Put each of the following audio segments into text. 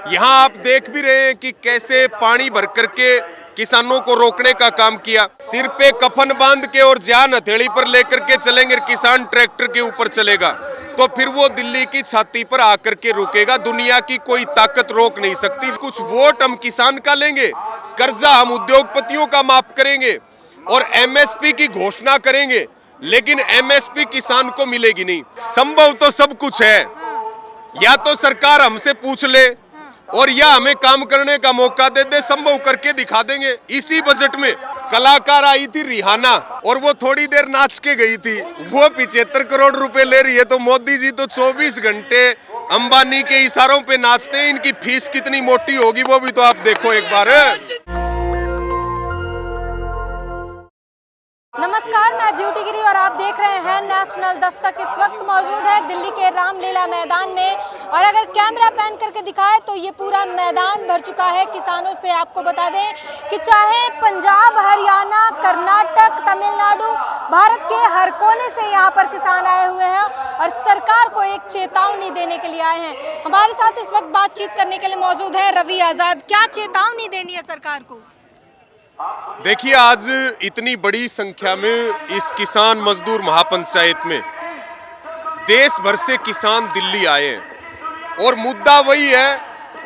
यहाँ आप देख भी रहे हैं कि कैसे पानी भर करके किसानों को रोकने का काम किया। सिर पे कफन बांध के और जान हथेली पर लेकर के चलेंगे, किसान ट्रैक्टर के ऊपर चलेगा तो फिर वो दिल्ली की छाती पर आकर के रुकेगा। दुनिया की कोई ताकत रोक नहीं सकती। कुछ वोट हम किसान का लेंगे, कर्जा हम उद्योगपतियों का माफ करेंगे और एमएसपी की घोषणा करेंगे, लेकिन एमएसपी किसान को मिलेगी नहीं। संभव तो सब कुछ है, या तो सरकार हमसे पूछ ले और या हमें काम करने का मौका दे दे, संभव करके दिखा देंगे। इसी बजट में कलाकार आई थी रिहाना और वो थोड़ी देर नाच के गई थी, वो 75 करोड़ रुपए ले रही है। तो मोदी जी तो 24 घंटे अंबानी के इशारों पे नाचते हैं। इनकी फीस कितनी मोटी होगी वो भी तो आप देखो एक बार। नमस्कार, मैं ब्यूटी गिरी और आप देख रहे हैं नेशनल दस्तक। इस वक्त मौजूद है दिल्ली के रामलीला मैदान में और अगर कैमरा पैन करके दिखाए तो ये पूरा मैदान भर चुका है किसानों से। आपको बता दें कि चाहे पंजाब, हरियाणा, कर्नाटक, तमिलनाडु, भारत के हर कोने से यहाँ पर किसान आए हुए हैं और सरकार को एक चेतावनी देने के लिए आए हैं। हमारे साथ इस वक्त बातचीत करने के लिए मौजूद है रवि आजाद। क्या चेतावनी देनी है सरकार को? देखिए, आज इतनी बड़ी संख्या में इस किसान मजदूर महापंचायत में देश भर से किसान दिल्ली आए हैं और मुद्दा वही है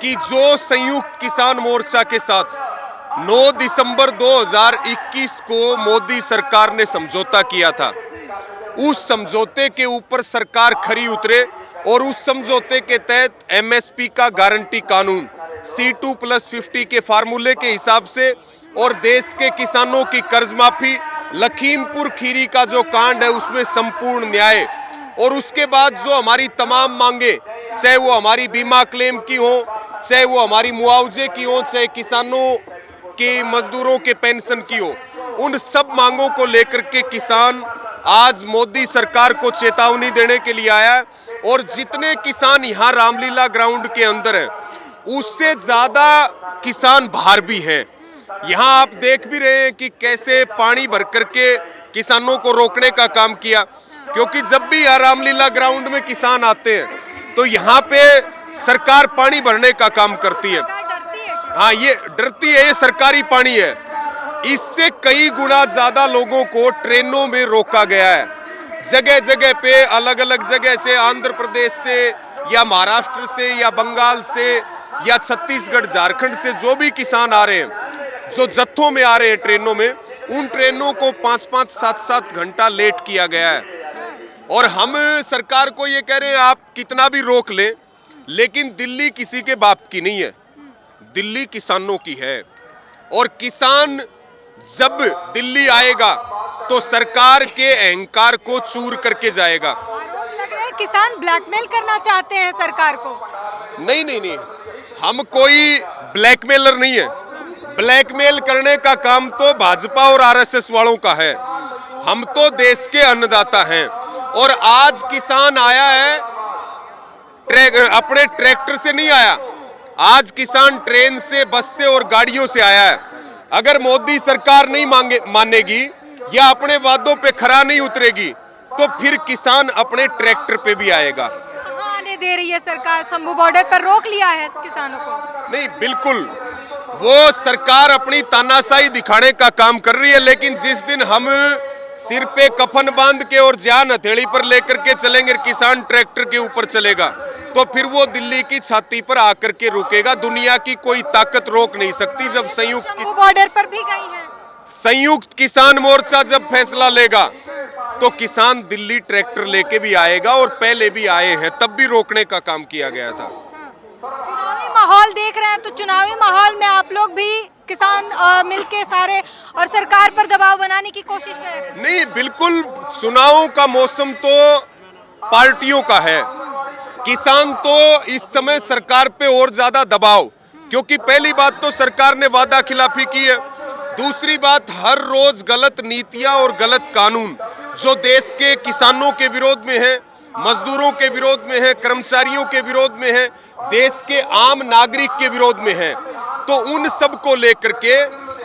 कि जो संयुक्त किसान मोर्चा के साथ 9 दिसंबर 2021 को मोदी सरकार ने समझौता किया था, उस समझौते के ऊपर सरकार खरी उतरे और उस समझौते के तहत एमएसपी का गारंटी कानून C2+50 के फार्मूले के हिसाब से और देश के किसानों की कर्ज माफी, लखीमपुर खीरी का जो कांड है उसमें संपूर्ण न्याय और उसके बाद जो हमारी तमाम मांगे, चाहे वो हमारी बीमा क्लेम की हो, चाहे वो हमारी मुआवजे की हो, चाहे किसानों के मजदूरों के पेंशन की हो, उन सब मांगों को लेकर के किसान आज मोदी सरकार को चेतावनी देने के लिए आया है। और जितने किसान यहाँ रामलीला ग्राउंड के अंदर हैं उससे ज्यादा किसान बाहर भी हैं। यहाँ आप देख भी रहे हैं कि कैसे पानी भर करके किसानों को रोकने का काम किया, क्योंकि जब भी यहाँ रामलीला ग्राउंड में किसान आते हैं तो यहाँ पे सरकार पानी भरने का काम करती है। हाँ, ये डरती है, ये सरकारी पानी है। इससे कई गुना ज्यादा लोगों को ट्रेनों में रोका गया है। जगह जगह पे अलग अलग जगह से, आंध्र प्रदेश से या महाराष्ट्र से या बंगाल से या छत्तीसगढ़, झारखंड से जो भी किसान आ रहे हैं, जो जत्थों में आ रहे हैं ट्रेनों में, उन ट्रेनों को 5-5, 7-7 घंटा लेट किया गया है। और हम सरकार को ये कह रहे हैं आप कितना भी रोक लें, लेकिन दिल्ली किसी के बाप की नहीं है, दिल्ली किसानों की है। और किसान जब दिल्ली आएगा तो सरकार के अहंकार को चूर करके जाएगा। आरोप लग रहा है किसान ब्लैकमेल करना चाहते हैं सरकार को। नहीं नहीं नहीं, हम कोई ब्लैकमेलर नहीं है। ब्लैकमेल करने का काम तो भाजपा और आरएसएस वालों का है। हम तो देश के अन्नदाता हैं और आज किसान आया है अपने ट्रैक्टर से नहीं आया, आज किसान ट्रेन से, बस से और गाड़ियों से आया है। अगर मोदी सरकार नहीं मानेगी या अपने वादों पे खरा नहीं उतरेगी तो फिर किसान अपने ट्रैक्टर पे भी आएगा। कहाँ आने दे रही है सरकार? शंभू बॉर्डर पर रोक लिया है किसानों को। नहीं, बिल्कुल वो सरकार अपनी तानाशाही दिखाने का काम कर रही है, लेकिन जिस दिन हम सिर पे कफन बांध के और जान हथेली पर लेकर के चलेंगे, किसान ट्रैक्टर के ऊपर चलेगा तो फिर वो दिल्ली की छाती पर आकर के रुकेगा। दुनिया की कोई ताकत रोक नहीं सकती। जब संयुक्त बॉर्डर पर भी गई है, संयुक्त किसान मोर्चा जब फैसला लेगा तो किसान दिल्ली ट्रैक्टर लेके भी आएगा और पहले भी आए हैं, तब भी रोकने का काम किया गया था। चुनावी माहौल देख रहे हैं तो चुनावी माहौल में आप लोग भी किसान मिलके सारे और सरकार पर दबाव बनाने की कोशिश कर रहे हैं? नहीं, बिल्कुल चुनावों का मौसम तो पार्टियों का है। किसान तो इस समय सरकार पे और ज्यादा दबाव, क्योंकि पहली बात तो सरकार ने वादा खिलाफी की है, दूसरी बात हर रोज गलत नीतियां और गलत कानून जो देश के किसानों के विरोध में है, मजदूरों के विरोध में है, कर्मचारियों के विरोध में है, देश के आम नागरिक के विरोध में है। तो उन सब को लेकर के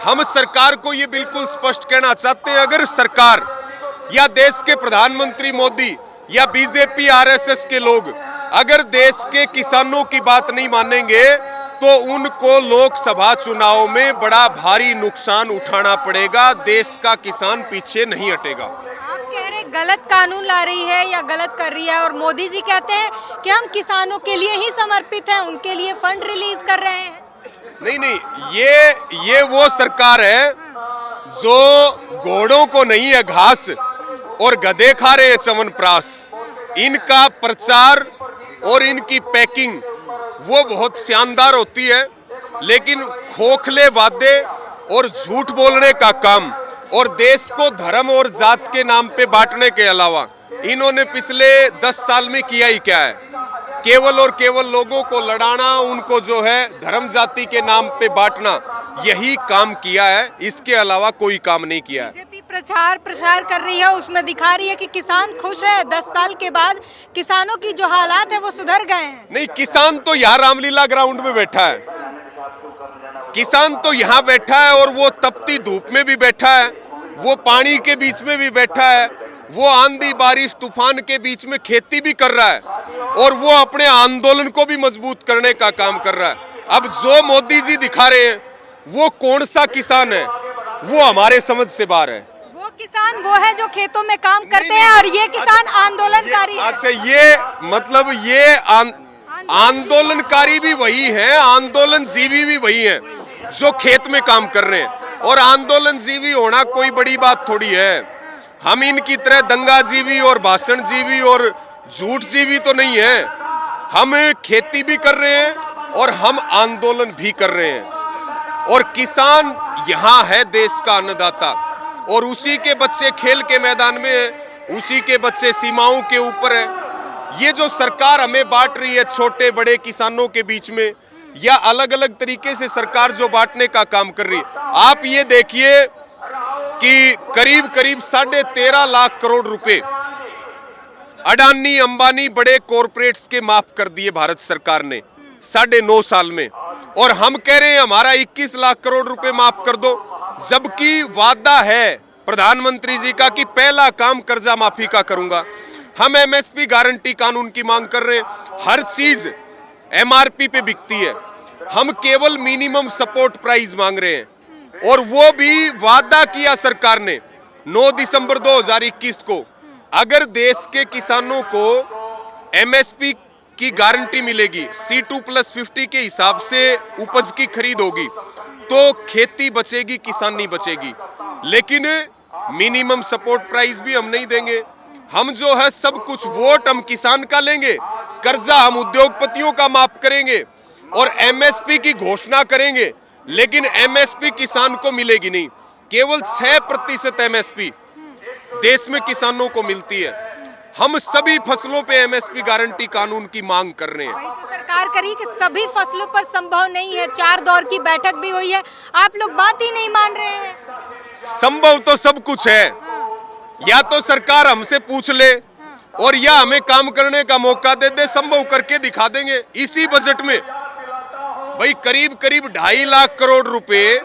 हम सरकार को ये बिल्कुल स्पष्ट कहना चाहते हैं, अगर सरकार या देश के प्रधानमंत्री मोदी या बीजेपी आरएसएस के लोग अगर देश के किसानों की बात नहीं मानेंगे तो उनको लोकसभा चुनाव में बड़ा भारी नुकसान उठाना पड़ेगा। देश का किसान पीछे नहीं हटेगा। आप कह रहे गलत कानून ला रही है या गलत कर रही है, और मोदी जी कहते हैं कि हम किसानों के लिए ही समर्पित हैं, उनके लिए फंड रिलीज कर रहे हैं। नहीं, ये वो सरकार है जो घोड़ों को नहीं है घास और गधे खा रहे हैं च्यवनप्राश। इनका प्रचार और इनकी पैकिंग वो बहुत शानदार होती है, लेकिन खोखले वादे और झूठ बोलने का काम और देश को धर्म और जात के नाम पे बांटने के अलावा इन्होंने पिछले 10 साल में किया ही क्या है? केवल और केवल लोगों को लड़ाना, उनको जो है धर्म जाति के नाम पे बांटना, यही काम किया है। इसके अलावा कोई काम नहीं किया है। बीजेपी प्रचार कर रही है, उसमें दिखा रही है कि किसान खुश है। 10 साल के बाद किसानों की जो हालात है वो सुधर गए हैं। नहीं, किसान तो यहाँ रामलीला ग्राउंड में बैठा है। किसान तो यहाँ बैठा है और वो तपती धूप में भी बैठा है, वो पानी के बीच में भी बैठा है, वो आंधी बारिश तूफान के बीच में खेती भी कर रहा है और वो अपने आंदोलन को भी मजबूत करने का काम कर रहा है। अब जो मोदी जी दिखा रहे हैं वो कौन सा किसान है, वो हमारे समझ से बाहर है। वो किसान वो है जो खेतों में काम करते हैं, और ये किसान आंदोलनकारी है। अच्छा, ये मतलब ये आंदोलनकारी भी वही है, आंदोलन जीवी भी वही है जो खेत में काम कर रहे हैं। और आंदोलन जीवी होना कोई बड़ी बात थोड़ी है। हम इनकी तरह दंगा जीवी और भाषण जीवी और झूठ जीवी तो नहीं है। हम खेती भी कर रहे हैं और हम आंदोलन भी कर रहे हैं। और किसान यहाँ है देश का अन्नदाता, और उसी के बच्चे खेल के मैदान में है, उसी के बच्चे सीमाओं के ऊपर है। ये जो सरकार हमें बांट रही है छोटे बड़े किसानों के बीच में, या अलग अलग तरीके से सरकार जो बांटने का काम कर रही है, आप ये देखिए कि करीब 13.5 लाख करोड़ रुपए अडानी अंबानी बड़े कॉरपोरेट्स के माफ कर दिए भारत सरकार ने 9.5 साल में, और हम कह रहे हैं हमारा 21 लाख करोड़ रुपए माफ कर दो, जबकि वादा है प्रधानमंत्री जी का कि पहला काम कर्जा माफी का करूंगा। हम एमएसपी गारंटी कानून की मांग कर रहे हैं। हर चीज एमआरपी पे बिकती है, हम केवल मिनिमम सपोर्ट प्राइस मांग रहे हैं, और वो भी वादा किया सरकार ने 9 दिसंबर 2021 को, अगर देश के किसानों को एमएसपी की गारंटी मिलेगी, C2+50 के हिसाब से उपज की खरीद होगी, तो खेती बचेगी, किसानी बचेगी। लेकिन मिनिमम सपोर्ट प्राइस भी हम नहीं देंगे। हम जो है सब कुछ वोट हम किसान का लेंगे, कर्जा हम उद्योगपतियों का माफ करेंगे और एमएसपी की घोषणा करेंगे, लेकिन एमएसपी किसान को मिलेगी नहीं। केवल 6% एमएसपी देश में किसानों को मिलती है। हम सभी फसलों पे एमएसपी गारंटी कानून की मांग कर रहे हैं। वही तो सरकार करी कि सभी फसलों पर संभव नहीं है। 4 दौर की बैठक भी हुई है, आप लोग बात ही नहीं मान रहे हैं। संभव तो सब कुछ है, या तो सरकार हमसे पूछ ले और या हमें काम करने का मौका दे दे, संभव करके दिखा देंगे। इसी बजट में भाई करीब 2.5 लाख करोड़ रुपए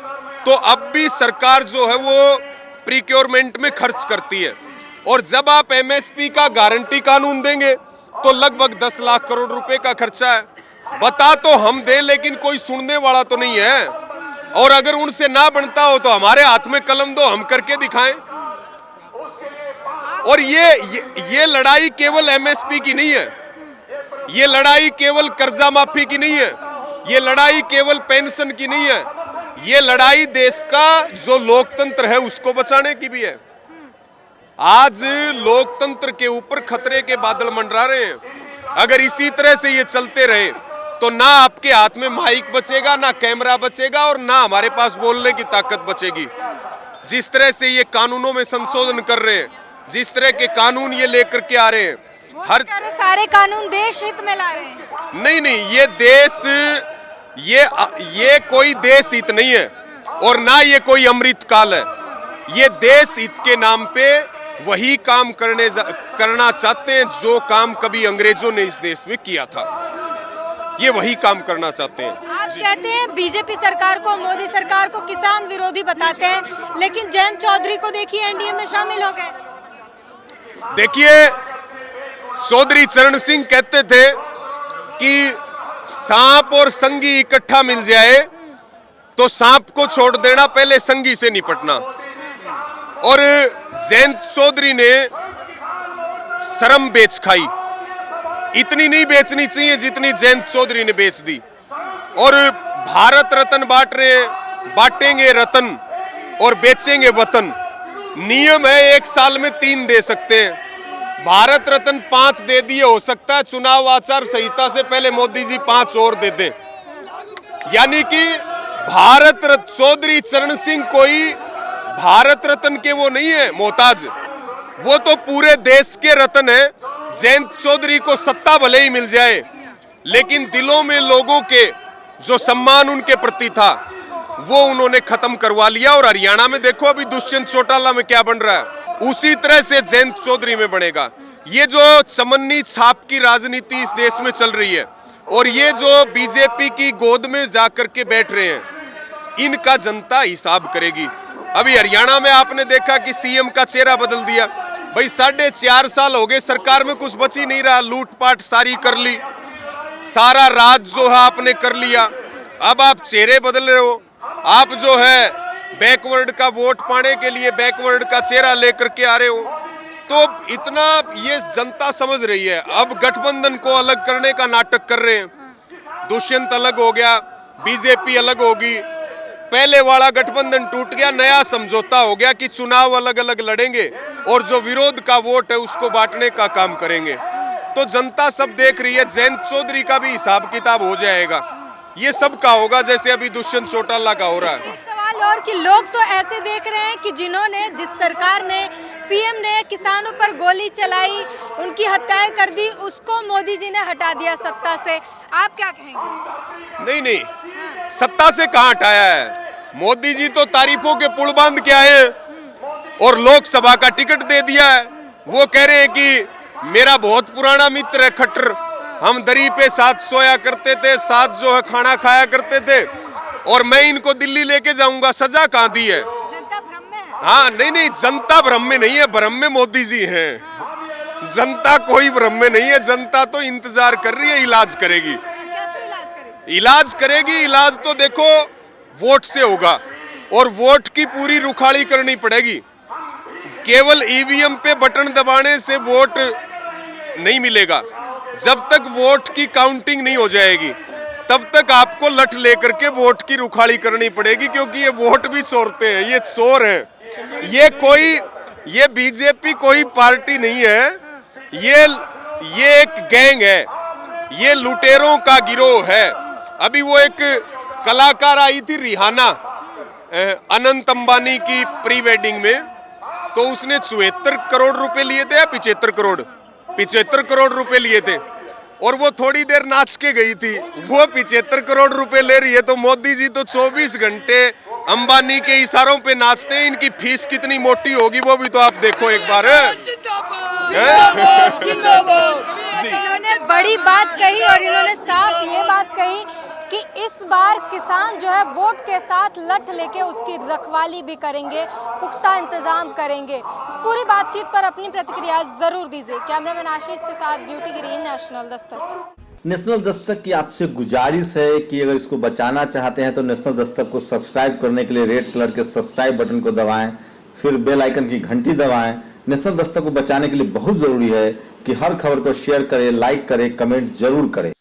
तो अब भी सरकार जो है वो प्रीक्योरमेंट में खर्च करती है, और जब आप एमएसपी का गारंटी कानून देंगे तो लगभग 10 लाख करोड़ रुपए का खर्चा है। बता तो हम दें, लेकिन कोई सुनने वाला तो नहीं है, और अगर उनसे ना बनता हो तो हमारे हाथ में कलम दो, हम करके दिखाएं। और ये लड़ाई केवल एमएसपी की नहीं है, ये लड़ाई केवल कर्जा माफी की नहीं है, ये लड़ाई केवल पेंशन की नहीं है, ये लड़ाई देश का जो लोकतंत्र है उसको बचाने की भी है। आज लोकतंत्र के ऊपर खतरे के बादल मंडरा रहे हैं। अगर इसी तरह से ये चलते रहे तो ना आपके हाथ में माइक बचेगा, ना कैमरा बचेगा, और ना हमारे पास बोलने की ताकत बचेगी। जिस तरह से ये कानूनों में संशोधन कर रहे हैं, जिस तरह के कानून ये लेकर के आ रहे हैं, हर सारे कानून देश हित में ला रहे हैं। नहीं, ये देश ये कोई देश हित नहीं है, और ना ये कोई अमृत काल है। ये देश हित के नाम पे वही काम करना चाहते हैं जो काम कभी अंग्रेजों ने इस देश में किया था, ये वही काम करना चाहते हैं। आप कहते हैं बीजेपी सरकार को, मोदी सरकार को किसान विरोधी बताते हैं, लेकिन जयंत चौधरी को देखिए एनडीए में शामिल हो गए। देखिए, चौधरी चरण सिंह कहते थे कि सांप और संगी इकट्ठा मिल जाए तो सांप को छोड़ देना, पहले संगी से निपटना। और जयंत चौधरी ने शर्म बेच खाई, इतनी नहीं बेचनी चाहिए जितनी जयंत चौधरी ने बेच दी। और भारत रत्न बांट रहे हैं, बांटेंगे रतन और बेचेंगे वतन। नियम है 1 साल में 3 दे सकते हैं, भारत रत्न 5 दे दिए, हो सकता है चुनाव आचार संहिता से पहले मोदी जी 5 और दे दें। यानी कि भारत रत्न चौधरी चरण सिंह कोई भारत रत्न के वो नहीं है मोहताज, वो तो पूरे देश के रत्न है। जयंत चौधरी को सत्ता भले ही मिल जाए, लेकिन दिलों में लोगों के जो सम्मान उनके प्रति था वो उन्होंने खत्म करवा लिया। और हरियाणा में देखो अभी दुष्यंत चौटाला में क्या बन रहा है, उसी तरह से जयंत चौधरी में बनेगा। ये जो चमन्नी छाप की राजनीति इस देश में चल रही है और ये जो बीजेपी की गोद में जाकर के बैठ रहे हैं, इनका जनता हिसाब करेगी। अभी हरियाणा में आपने देखा कि सीएम का चेहरा बदल दिया। भाई 4.5 साल हो गए, सरकार में कुछ बच ही नहीं रहा, लूटपाट सारी कर ली, सारा राज जो है आपने कर लिया। अब आप चेहरे बदल रहे हो, आप जो है बैकवर्ड का वोट पाने के लिए बैकवर्ड का चेहरा लेकर के आ रहे हो। तो इतना ये जनता समझ रही है। अब गठबंधन को अलग करने का नाटक कर रहे हैं, दुष्यंत अलग हो गया, बीजेपी अलग होगी, पहले वाला गठबंधन टूट गया, नया समझौता हो गया कि चुनाव अलग अलग लड़ेंगे और जो विरोध का वोट है उसको बांटने का काम करेंगे। तो जनता सब देख रही है, जयंत चौधरी का भी हिसाब किताब हो जाएगा, ये सब का होगा जैसे अभी दुष्यंत चौटाला का हो रहा है। एक सवाल और कि लोग तो ऐसे देख रहे हैं कि जिन्होंने, जिस सरकार ने, सीएम ने किसानों पर गोली चलाई, उनकी हत्याएं कर दी, उसको मोदी जी ने हटा दिया सत्ता से। आप क्या कहेंगे? नहीं, सत्ता से कहां हटाया है? मोदी जी तो तारीफों के पुल बांध के आए हैं और लोकसभा का टिकट दे दिया है। वो कह रहे हैं कि मेरा बहुत पुराना मित्र है खट्टर, हम दरी पे साथ सोया करते थे, साथ जो है खाना खाया करते थे और मैं इनको दिल्ली लेके जाऊंगा। सजा कहां दी है? जनता भ्रम में है। हाँ, नहीं, जनता भ्रम में नहीं है, भ्रम में मोदी जी हैं। जनता कोई भ्रम में नहीं है, जनता तो इंतजार कर रही है, इलाज करेगी। कैसे इलाज करेगी? इलाज करेगी, इलाज तो देखो वोट से होगा और वोट की पूरी रुखाड़ी करनी पड़ेगी। केवल ईवीएम पे बटन दबाने से वोट नहीं मिलेगा। जब तक वोट की काउंटिंग नहीं हो जाएगी तब तक आपको लठ लेकर के वोट की रुखाड़ी करनी पड़ेगी, क्योंकि ये वोट भी चोरते हैं, ये चोर हैं। ये बीजेपी कोई पार्टी नहीं है, ये एक गैंग है, ये लुटेरों का गिरोह है। अभी वो एक कलाकार आई थी रिहाना, अनंत अंबानी की प्री वेडिंग में, तो उसने 74 करोड़ रुपए लिए थे या 75 करोड़ रुपए लिए थे और वो थोड़ी देर नाच के गई थी। वो 75 करोड़ रुपए ले रही है, तो मोदी जी तो 24 घंटे अंबानी के इशारों पे नाचते हैं। इनकी फीस कितनी मोटी होगी वो भी तो आप देखो एक बार। इन्होंने बड़ी बात कही और इन्होंने साफ ये बात कही कि इस बार किसान जो है वोट के साथ लठ लेके उसकी रखवाली भी करेंगे, पुख्ता इंतजाम करेंगे। इस पूरी बातचीत पर अपनी प्रतिक्रिया जरूर दीजिए। कैमरामैन आशीष के साथ beauty green, national Dastak. National Dastak की आपसे गुजारिश है कि अगर इसको बचाना चाहते हैं तो नेशनल दस्तक को सब्सक्राइब करने के लिए रेड कलर के सब्सक्राइब बटन को दबाएं, फिर बेल आइकन की घंटी दबाएं। नेशनल दस्तक को बचाने के लिए बहुत जरूरी है कि हर खबर को शेयर करें, लाइक करें, कमेंट जरूर करें।